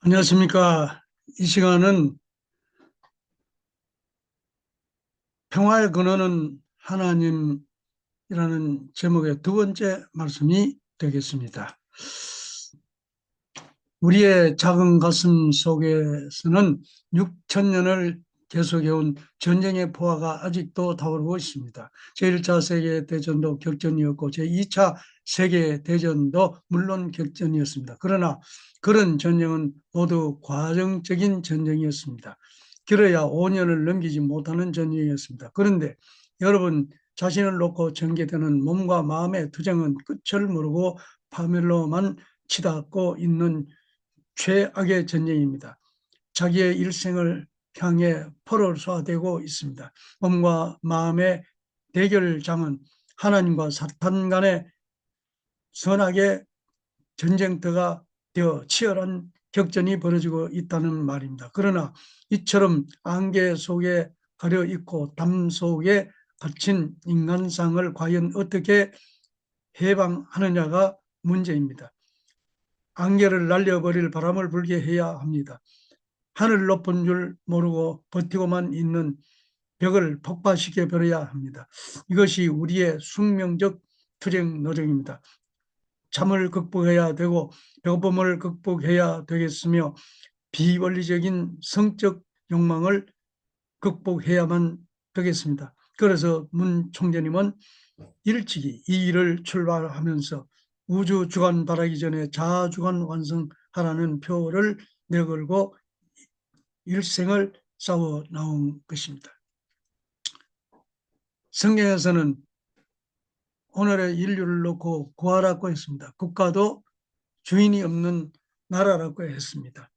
안녕하십니까. 이 시간은 평화의 근원은 하나님이라는 제목의 두 번째 말씀이 되겠습니다. 우리의 작은 가슴 속에서는 6천 년을 계속해온 전쟁의 포화가 아직도 타오르고 있습니다. 제1차 세계대전도 격전이었고 제2차 세계대전도 물론 격전이었습니다. 그러나 그런 전쟁은 모두 과정적인 전쟁이었습니다. 길어야 5년을 넘기지 못하는 전쟁이었습니다. 그런데 여러분 자신을 놓고 전개되는 몸과 마음의 투쟁은 끝을 모르고 파멸로만 치닫고 있는 최악의 전쟁입니다. 자기의 일생을 향해 포를 쏘아대고 있습니다. 몸과 마음의 대결장은 하나님과 사탄 간의 선악의 전쟁터가 되어 치열한 격전이 벌어지고 있다는 말입니다. 그러나 이처럼 안개 속에 가려 있고 담 속에 갇힌 인간상을 과연 어떻게 해방하느냐가 문제입니다. 안개를 날려버릴 바람을 불게 해야 합니다. 하늘 높은 줄 모르고 버티고만 있는 벽을 폭파시켜 버려야 합니다. 이것이 우리의 숙명적 투쟁 노력입니다. 잠을 극복해야 되고 배고픔을 극복해야 되겠으며 비원리적인 성적 욕망을 극복해야만 되겠습니다. 그래서 문 총재님은 일찍이 이 일을 출발하면서 우주 주간 바라기 전에 자아 주간 완성하라는 표를 내걸고 일생을 싸워 나온 것입니다. 성경에서는 오늘의 인류를 놓고 구하라고 했습니다. 국가도 주인이 없는 나라라고 했습니다.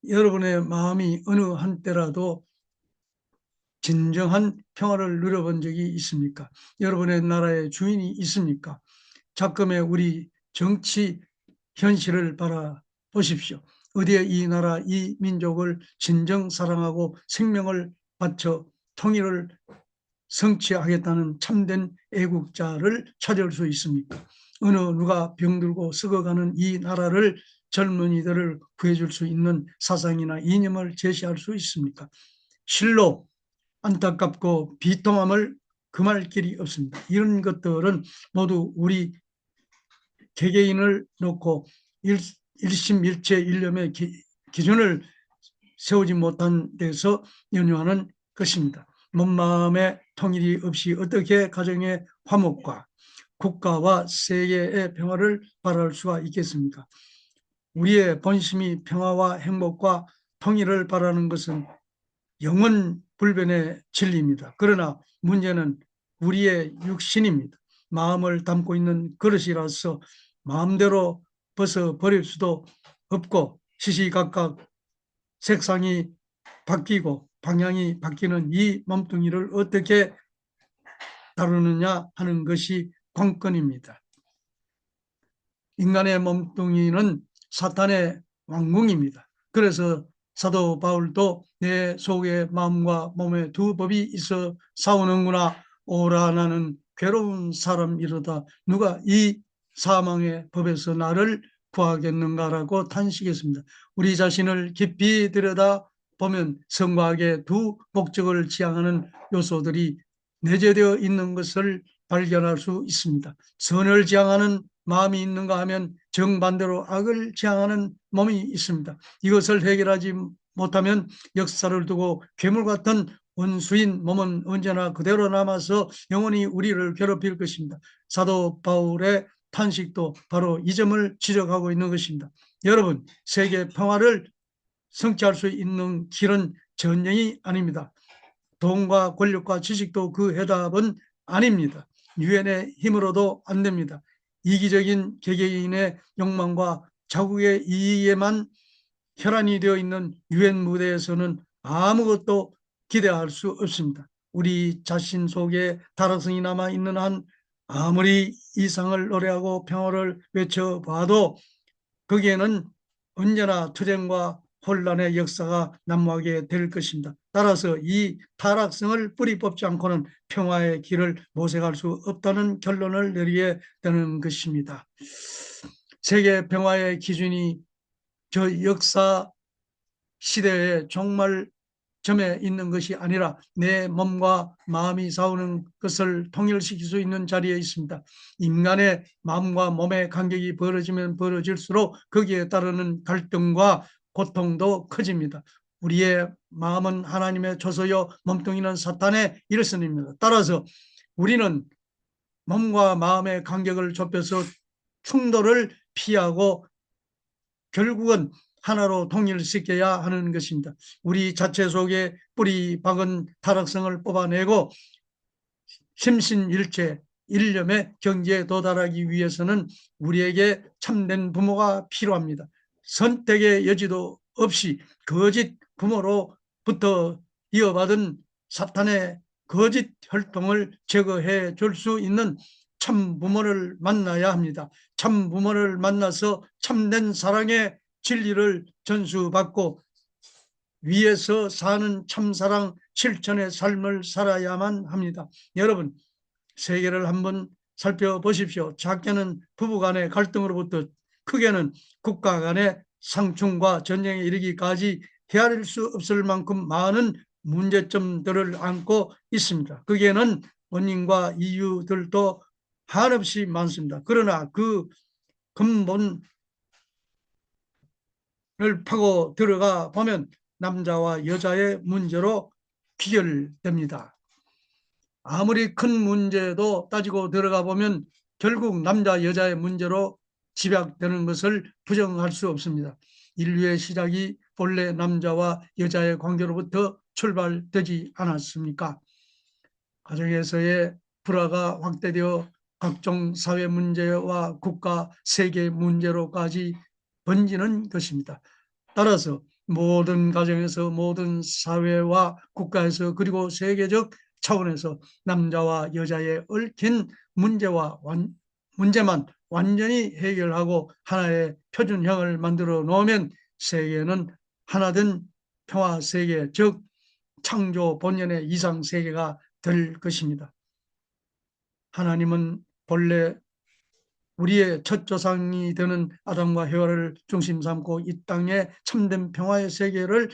여러분의 마음이 어느 한때라도 진정한 평화를 누려본 적이 있습니까? 여러분의 나라에 주인이 있습니까? 작금의 우리 정치 현실을 바라보십시오. 어디에 이 나라, 이 민족을 진정 사랑하고 생명을 바쳐 통일을 성취하겠다는 참된 애국자를 찾을 수 있습니까? 어느 누가 병들고 썩어가는 이 나라를 젊은이들을 구해줄 수 있는 사상이나 이념을 제시할 수 있습니까? 실로 안타깝고 비통함을 금할 길이 없습니다. 이런 것들은 모두 우리 개개인을 놓고 일심일체 일념의 기준을 세우지 못한 데서 연유하는 것입니다. 몸마음의 통일이 없이 어떻게 가정의 화목과 국가와 세계의 평화를 바랄 수가 있겠습니까? 우리의 본심이 평화와 행복과 통일을 바라는 것은 영원 불변의 진리입니다. 그러나 문제는 우리의 육신입니다. 마음을 담고 있는 그릇이라서 마음대로 벗어버릴 수도 없고 시시각각 색상이 바뀌고 방향이 바뀌는 이 몸뚱이를 어떻게 다루느냐 하는 것이 관건입니다. 인간의 몸뚱이는 사탄의 왕궁입니다. 그래서 사도 바울도 내 속에 마음과 몸에 두 법이 있어 싸우는구나. 오라 나는 괴로운 사람이로다. 누가 이 사망의 법에서 나를 구하겠는가라고 탄식했습니다. 우리 자신을 깊이 들여다 보면 성과 악의 두 목적을 지향하는 요소들이 내재되어 있는 것을 발견할 수 있습니다. 선을 지향하는 마음이 있는가 하면 정반대로 악을 지향하는 몸이 있습니다. 이것을 해결하지 못하면 역사를 두고 괴물 같은 원수인 몸은 언제나 그대로 남아서 영원히 우리를 괴롭힐 것입니다. 사도 바울의 탄식도 바로 이 점을 지적하고 있는 것입니다. 여러분, 세계 평화를 성취할 수 있는 길은 전쟁이 아닙니다. 돈과 권력과 지식도 그 해답은 아닙니다. 유엔의 힘으로도 안 됩니다. 이기적인 개개인의 욕망과 자국의 이익에만 혈안이 되어 있는 유엔 무대에서는 아무것도 기대할 수 없습니다. 우리 자신 속에 다락성이 남아있는 한 아무리 이상을 노래하고 평화를 외쳐봐도 거기에는 언제나 투쟁과 혼란의 역사가 난무하게 될 것입니다. 따라서 이 타락성을 뿌리 뽑지 않고는 평화의 길을 모색할 수 없다는 결론을 내리게 되는 것입니다. 세계 평화의 기준이 저 역사 시대에 정말 점에 있는 것이 아니라 내 몸과 마음이 싸우는 것을 통일시킬 수 있는 자리에 있습니다. 인간의 마음과 몸의 간격이 벌어지면 벌어질수록 거기에 따르는 갈등과 고통도 커집니다. 우리의 마음은 하나님의 조소요 몸뚱이는 사탄의 일선입니다. 따라서 우리는 몸과 마음의 간격을 좁혀서 충돌을 피하고 결국은 하나로 통일시켜야 하는 것입니다. 우리 자체 속에 뿌리 박은 타락성을 뽑아내고 심신일체 일념의 경지에 도달하기 위해서는 우리에게 참된 부모가 필요합니다. 선택의 여지도 없이 거짓 부모로부터 이어받은 사탄의 거짓 혈통을 제거해 줄 수 있는 참 부모를 만나야 합니다. 참 부모를 만나서 참된 사랑의 진리를 전수받고 위에서 사는 참사랑 실천의 삶을 살아야만 합니다. 여러분, 세계를 한번 살펴보십시오. 작게는 부부 간의 갈등으로부터 크게는 국가 간의 상충과 전쟁에 이르기까지 헤아릴 수 없을 만큼 많은 문제점들을 안고 있습니다. 거기에는 원인과 이유들도 한없이 많습니다. 그러나 그 근본을 파고 들어가 보면 남자와 여자의 문제로 귀결됩니다. 아무리 큰 문제도 따지고 들어가 보면 결국 남자 여자의 문제로 집약되는 것을 부정할 수 없습니다. 인류의 시작이 본래 남자와 여자의 관계로부터 출발되지 않았습니까? 가정에서의 불화가 확대되어 각종 사회 문제와 국가 세계 문제로까지 번지는 것입니다. 따라서 모든 가정에서 모든 사회와 국가에서 그리고 세계적 차원에서 남자와 여자의 얽힌 문제만 완전히 해결하고 하나의 표준형을 만들어 놓으면 세계는 하나된 평화세계, 즉 창조 본연의 이상세계가 될 것입니다. 하나님은 본래 우리의 첫 조상이 되는 아담과 헤와를 중심 삼고 이 땅에 참된 평화의 세계를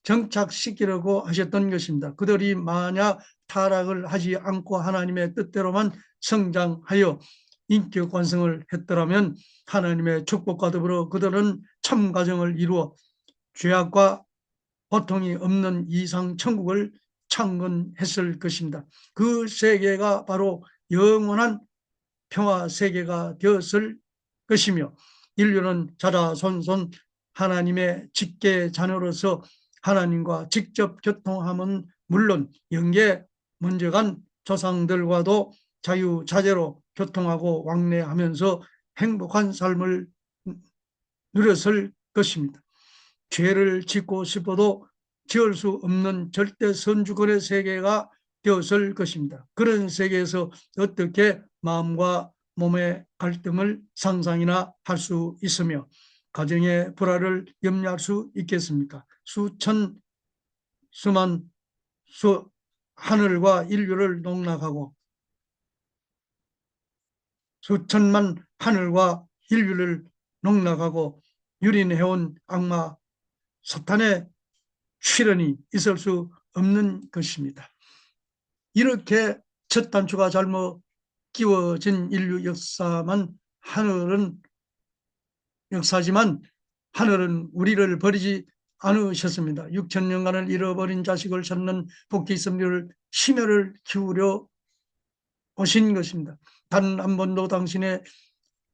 정착시키려고 하셨던 것입니다. 그들이 만약 타락을 하지 않고 하나님의 뜻대로만 성장하여 인격 완성을 했더라면 하나님의 축복과 더불어 그들은 참 가정을 이루어 죄악과 고통이 없는 이상 천국을 창건했을 것입니다. 그 세계가 바로 영원한 평화 세계가 되었을 것이며 인류는 자자손손 하나님의 직계 자녀로서 하나님과 직접 교통함은 물론 영계 먼저 간 조상들과도 자유자재로 교통하고 왕래하면서 행복한 삶을 누렸을 것입니다. 죄를 짓고 싶어도 지을 수 없는 절대 선주권의 세계가 되었을 것입니다. 그런 세계에서 어떻게 마음과 몸의 갈등을 상상이나 할 수 있으며 가정의 불화를 염려할 수 있겠습니까? 수만 하늘과 인류를 농락하고 수천만 하늘과 인류를 농락하고 유린해온 악마 사탄의 출현이 있을 수 없는 것입니다. 이렇게 첫 단추가 잘못 끼워진 인류 역사지만 하늘은 우리를 버리지 않으셨습니다. 6천년간을 잃어버린 자식을 찾는 복귀 섭리를 심혈을 기울여 오신 것입니다. 단 한 번도 당신의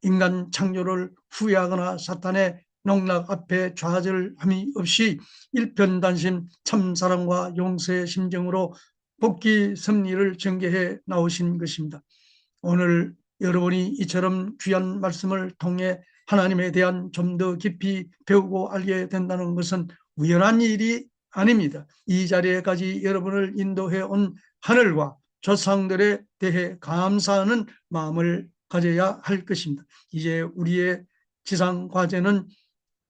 인간 창조를 후회하거나 사탄의 농락 앞에 좌절함이 없이 일편단심 참사랑과 용서의 심정으로 복귀 섭리를 전개해 나오신 것입니다. 오늘 여러분이 이처럼 귀한 말씀을 통해 하나님에 대한 좀 더 깊이 배우고 알게 된다는 것은 우연한 일이 아닙니다. 이 자리에까지 여러분을 인도해 온 하늘과 조상들에 대해 감사하는 마음을 가져야 할 것입니다. 이제 우리의 지상 과제는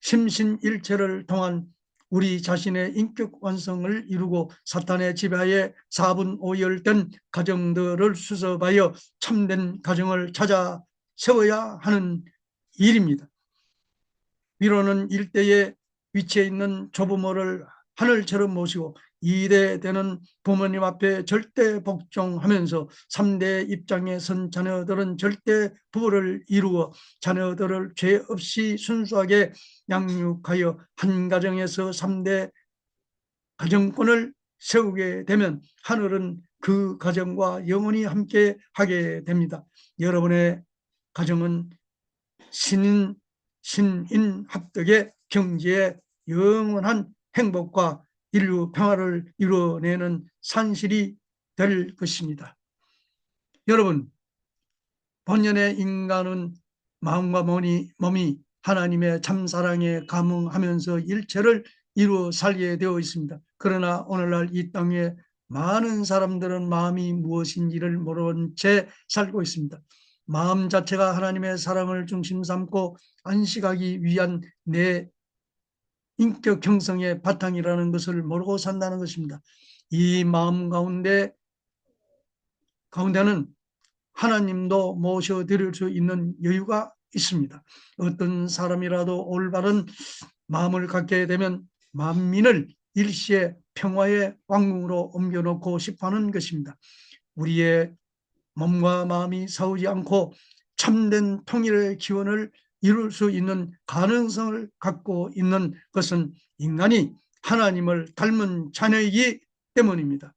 심신일체를 통한 우리 자신의 인격 완성을 이루고 사탄의 지배하에 4분 5열된 가정들을 수습하여 참된 가정을 찾아 세워야 하는 일입니다. 위로는 일대에 위치해 있는 조부모를 하늘처럼 모시고 2대 되는 부모님 앞에 절대 복종하면서 3대 입장에 선 자녀들은 절대 부를 이루어 자녀들을 죄 없이 순수하게 양육하여 한 가정에서 3대 가정권을 세우게 되면 하늘은 그 가정과 영원히 함께 하게 됩니다. 여러분의 가정은 신인 합덕의 경제에 영원한 행복과 인류 평화를 이루어내는 산실이 될 것입니다. 여러분, 본연의 인간은 마음과 몸이 하나님의 참사랑에 감응하면서 일체를 이루어 살게 되어 있습니다. 그러나 오늘날 이 땅에 많은 사람들은 마음이 무엇인지를 모른 채 살고 있습니다. 마음 자체가 하나님의 사랑을 중심 삼고 안식하기 위한 내 인격 형성의 바탕이라는 것을 모르고 산다는 것입니다. 이 마음 가운데는 하나님도 모셔드릴 수 있는 여유가 있습니다. 어떤 사람이라도 올바른 마음을 갖게 되면 만민을 일시에 평화의 왕궁으로 옮겨놓고 싶어하는 것입니다. 우리의 몸과 마음이 싸우지 않고 참된 통일의 기원을 이룰 수 있는 가능성을 갖고 있는 것은 인간이 하나님을 닮은 자녀이기 때문입니다.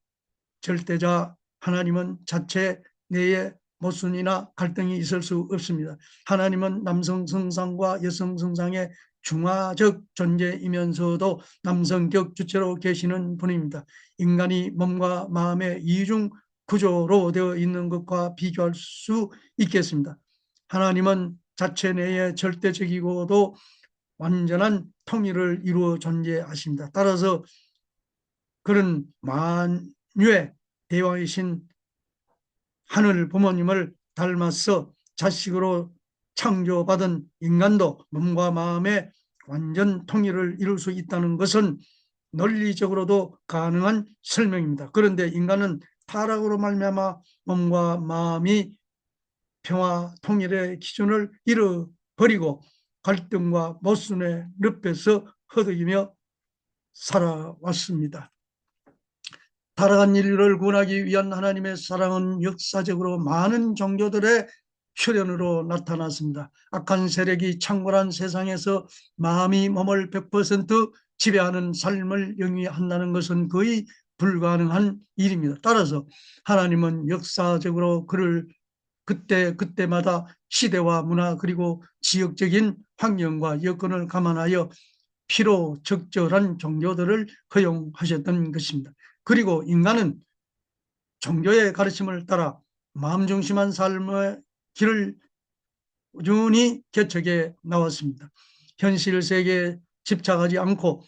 절대자 하나님은 자체 내에 모순이나 갈등이 있을 수 없습니다. 하나님은 남성 성상과 여성 성상의 중화적 존재이면서도 남성적 주체로 계시는 분입니다. 인간이 몸과 마음의 이중 구조로 되어 있는 것과 비교할 수 있겠습니다. 하나님은 자체 내에 절대적이고도 완전한 통일을 이루어 존재하십니다. 따라서 그런 만유의 대왕이신 하늘 부모님을 닮아서 자식으로 창조받은 인간도 몸과 마음의 완전 통일을 이룰 수 있다는 것은 논리적으로도 가능한 설명입니다. 그런데 인간은 타락으로 말미암아 몸과 마음이 평화 통일의 기준을 잃어버리고 갈등과 모순의 늪에서 허덕이며 살아왔습니다. 타락한 인류를 구원하기 위한 하나님의 사랑은 역사적으로 많은 종교들의 출현으로 나타났습니다. 악한 세력이 창궐한 세상에서 마음이 몸을 100% 지배하는 삶을 영위한다는 것은 거의 불가능한 일입니다. 따라서 하나님은 역사적으로 그를 그때마다 시대와 문화 그리고 지역적인 환경과 여건을 감안하여 필요 적절한 종교들을 허용하셨던 것입니다. 그리고 인간은 종교의 가르침을 따라 마음중심한 삶의 길을 꾸준히 개척해 나왔습니다. 현실 세계에 집착하지 않고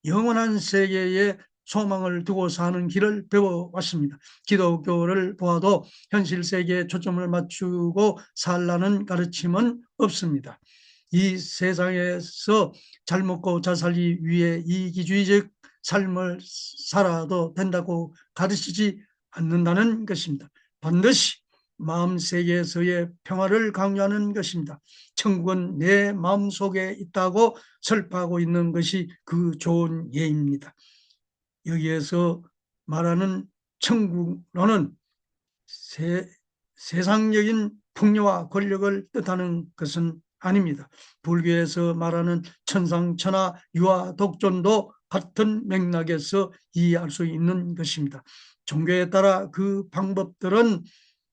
영원한 세계에 소망을 두고 사는 길을 배워왔습니다. 기독교를 보아도 현실 세계에 초점을 맞추고 살라는 가르침은 없습니다. 이 세상에서 잘 먹고 잘 살기 위해 이기주의적 삶을 살아도 된다고 가르치지 않는다는 것입니다. 반드시 마음 세계에서의 평화를 강조하는 것입니다. 천국은 내 마음속에 있다고 설파하고 있는 것이 그 좋은 예입니다. 여기에서 말하는 천국론은 세상적인 풍요와 권력을 뜻하는 것은 아닙니다. 불교에서 말하는 천상천하 유아 독존도 같은 맥락에서 이해할 수 있는 것입니다. 종교에 따라 그 방법들은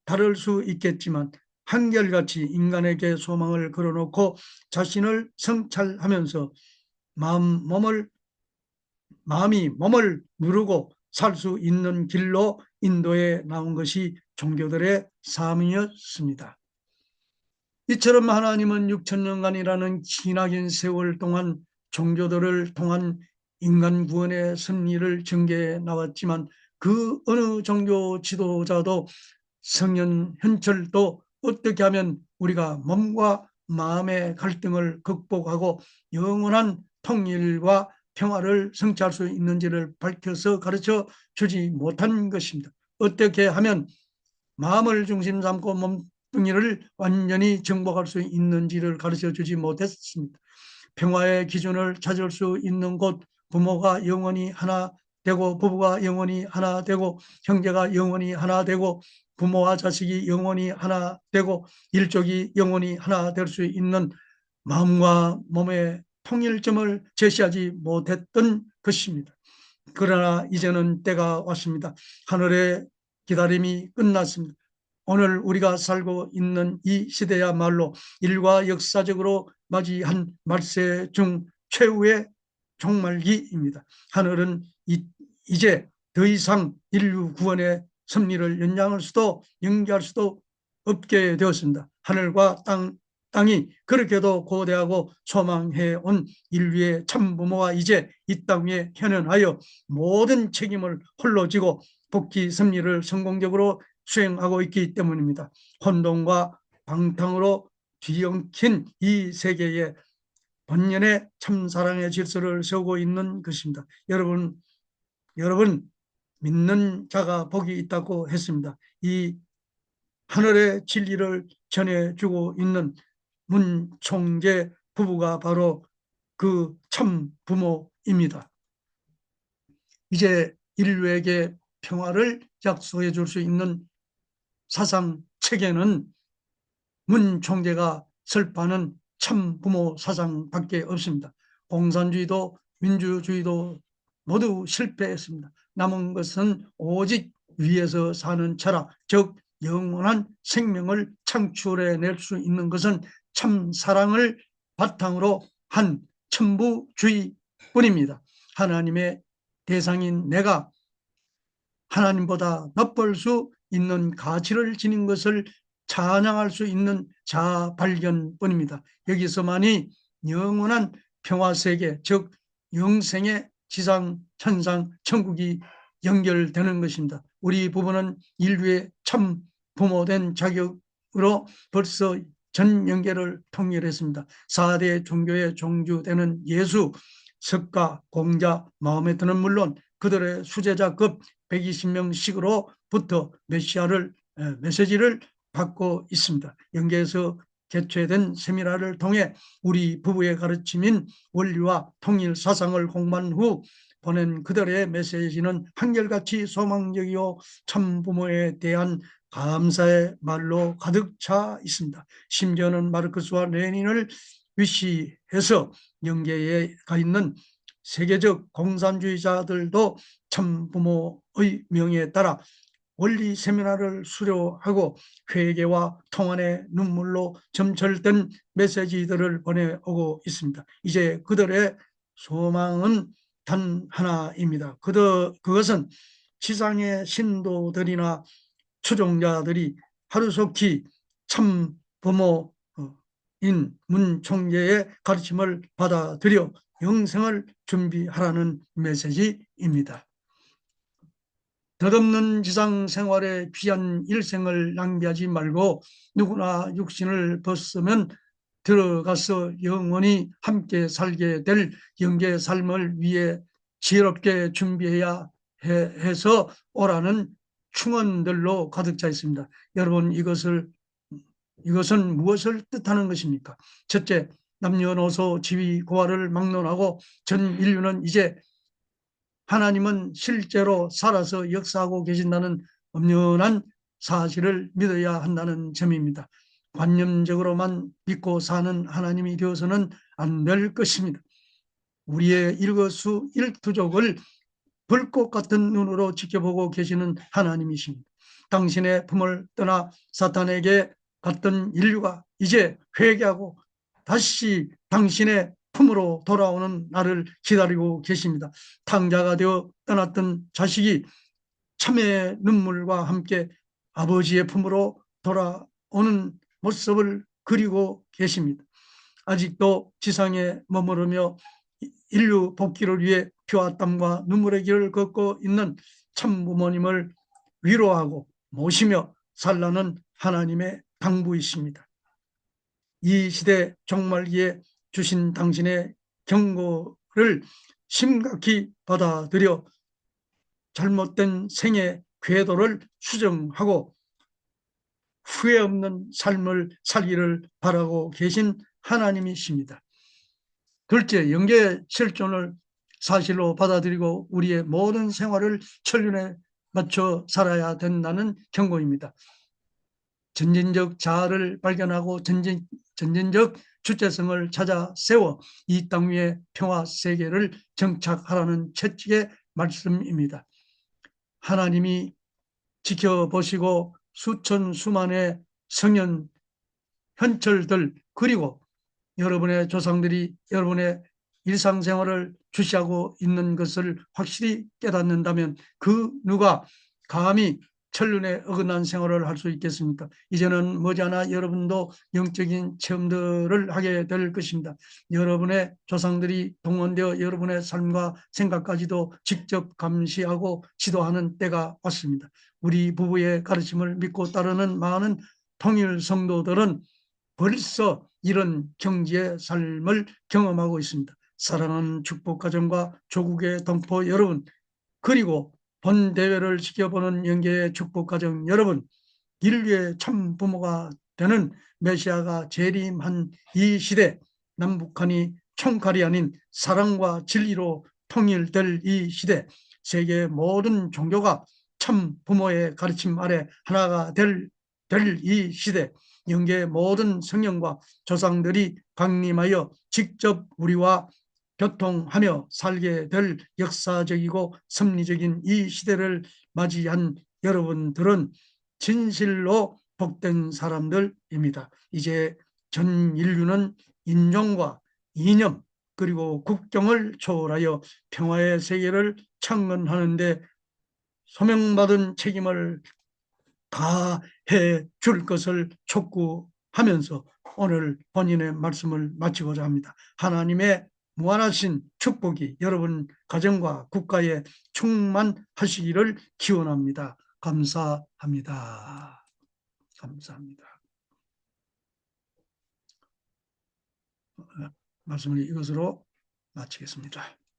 다를 수 있겠지만 한결같이 인간에게 소망을 걸어놓고 자신을 성찰하면서 마음이 몸을 누르고 살 수 있는 길로 인도해 나온 것이 종교들의 삶이었습니다. 이처럼 하나님은 6천년간이라는 기나긴 세월 동안 종교들을 통한 인간 구원의 섭리를 전개해 나왔지만 그 어느 종교 지도자도 성현 현철도 어떻게 하면 우리가 몸과 마음의 갈등을 극복하고 영원한 통일과 평화를 성취할 수 있는지를 밝혀서 가르쳐 주지 못한 것입니다. 어떻게 하면 마음을 중심 삼고 몸뚱이를 완전히 정복할 수 있는지를 가르쳐 주지 못했습니다. 평화의 기준을 찾을 수 있는 곳, 부모가 영원히 하나 되고 부부가 영원히 하나 되고 형제가 영원히 하나 되고 부모와 자식이 영원히 하나 되고 일족이 영원히 하나 될 수 있는 마음과 몸의 통일점을 제시하지 못했던 것입니다. 그러나 이제는 때가 왔습니다. 하늘의 기다림이 끝났습니다. 오늘 우리가 살고 있는 이 시대야말로 인류가 역사적으로 맞이한 말세 중 최후의 종말기입니다. 하늘은 이제 더 이상 인류 구원의 섭리를 연장할 수도 연기할 수도 없게 되었습니다. 하늘과 땅이 그렇게도 고대하고 소망해온 인류의 참부모가 이제 이 땅 위에 현현하여 모든 책임을 홀로 지고 복귀 섭리를 성공적으로 수행하고 있기 때문입니다. 혼돈과 방탕으로 뒤엉킨 이 세계에 번연의 참사랑의 질서를 세우고 있는 것입니다. 여러분 믿는 자가 복이 있다고 했습니다. 이 하늘의 진리를 전해주고 있는 문 총재 부부가 바로 그 참 부모입니다. 이제 인류에게 평화를 약속해 줄 수 있는 사상 체계는 문 총재가 설파하는 참 부모 사상밖에 없습니다. 공산주의도 민주주의도 모두 실패했습니다. 남은 것은 오직 위에서 사는 철학, 즉 영원한 생명을 창출해낼 수 있는 것은 참 사랑을 바탕으로 한 천부주의뿐입니다. 하나님의 대상인 내가 하나님보다 나쁠 수 있는 가치를 지닌 것을 찬양할 수 있는 자아 발견뿐입니다. 여기서만이 영원한 평화세계, 즉 영생의 지상, 천상, 천국이 연결되는 것입니다. 우리 부부는 인류의 참 부모된 자격으로 벌써 전 연계를 통일했습니다. 4대 종교의 종주되는 예수, 석가, 공자, 마호메트는 물론 그들의 수제자급 120명씩으로부터 메시지를 받고 있습니다. 연계에서 개최된 세미나를 통해 우리 부부의 가르침인 원리와 통일 사상을 공부한 후 보낸 그들의 메시지는 한결같이 소망적이요 참부모에 대한 감사의 말로 가득 차 있습니다. 심지어는 마르크스와 레닌을 위시해서 연계에 가 있는 세계적 공산주의자들도 참부모의 명예에 따라 원리 세미나를 수료하고 회개와 통안의 눈물로 점철된 메시지들을 보내오고 있습니다. 이제 그들의 소망은 단 하나입니다. 그것은 지상의 신도들이나 추종자들이 하루속히 참 부모인 문 총재의 가르침을 받아들여 영생을 준비하라는 메시지입니다. 덧없는 지상 생활에 귀한 일생을 낭비하지 말고 누구나 육신을 벗으면 들어가서 영원히 함께 살게 될 영계 삶을 위해 지혜롭게 준비해야 해서 오라는 충언들로 가득 차 있습니다. 여러분 이것은 무엇을 뜻하는 것입니까? 첫째, 남녀노소 지위 고하를 막론하고 전 인류는 이제 하나님은 실제로 살아서 역사하고 계신다는 엄연한 사실을 믿어야 한다는 점입니다. 관념적으로만 믿고 사는 하나님이 되어서는 안 될 것입니다. 우리의 일거수일투족을 불꽃 같은 눈으로 지켜보고 계시는 하나님이십니다. 당신의 품을 떠나 사탄에게 갔던 인류가 이제 회개하고 다시 당신의 품으로 돌아오는 날을 기다리고 계십니다. 탕자가 되어 떠났던 자식이 참의 눈물과 함께 아버지의 품으로 돌아오는 모습을 그리고 계십니다. 아직도 지상에 머무르며 인류 복귀를 위해 피와 땀과 눈물의 길을 걷고 있는 참부모님을 위로하고 모시며 살라는 하나님의 당부이십니다. 이 시대 종말기에 주신 당신의 경고를 심각히 받아들여 잘못된 생의 궤도를 수정하고 후회 없는 삶을 살기를 바라고 계신 하나님이십니다. 둘째, 영계 실존을 사실로 받아들이고 우리의 모든 생활을 천륜에 맞춰 살아야 된다는 경고입니다. 전진적 자아를 발견하고 전진적 주체성을 찾아 세워 이 땅 위에 평화 세계를 정착하라는 채찍의 말씀입니다. 하나님이 지켜보시고 수천 수만의 성현 현철들 그리고 여러분의 조상들이 여러분의 일상생활을 주시하고 있는 것을 확실히 깨닫는다면 그 누가 감히 천륜에 어긋난 생활을 할 수 있겠습니까? 이제는 머지않아 여러분도 영적인 체험들을 하게 될 것입니다. 여러분의 조상들이 동원되어 여러분의 삶과 생각까지도 직접 감시하고 지도하는 때가 왔습니다. 우리 부부의 가르침을 믿고 따르는 많은 통일 성도들은 벌써 이런 경지의 삶을 경험하고 있습니다. 사랑하는 축복가정과 조국의 동포 여러분, 그리고 본 대회를 지켜보는 영계의 축복가정 여러분, 인류의 참 부모가 되는 메시아가 재림한 이 시대, 남북한이 총칼이 아닌 사랑과 진리로 통일될 이 시대, 세계 모든 종교가 참 부모의 가르침 아래 하나가 될 이 시대, 영계의 모든 성령과 조상들이 강림하여 직접 우리와 교통하며 살게 될 역사적이고 섭리적인 이 시대를 맞이한 여러분들은 진실로 복된 사람들입니다. 이제 전 인류는 인종과 이념 그리고 국경을 초월하여 평화의 세계를 창건하는 데 소명받은 책임을 다해 줄 것을 촉구하면서 오늘 본인의 말씀을 마치고자 합니다. 하나님의 무한하신 축복이 여러분 가정과 국가에 충만하시기를 기원합니다. 감사합니다. 감사합니다. 말씀을 이것으로 마치겠습니다.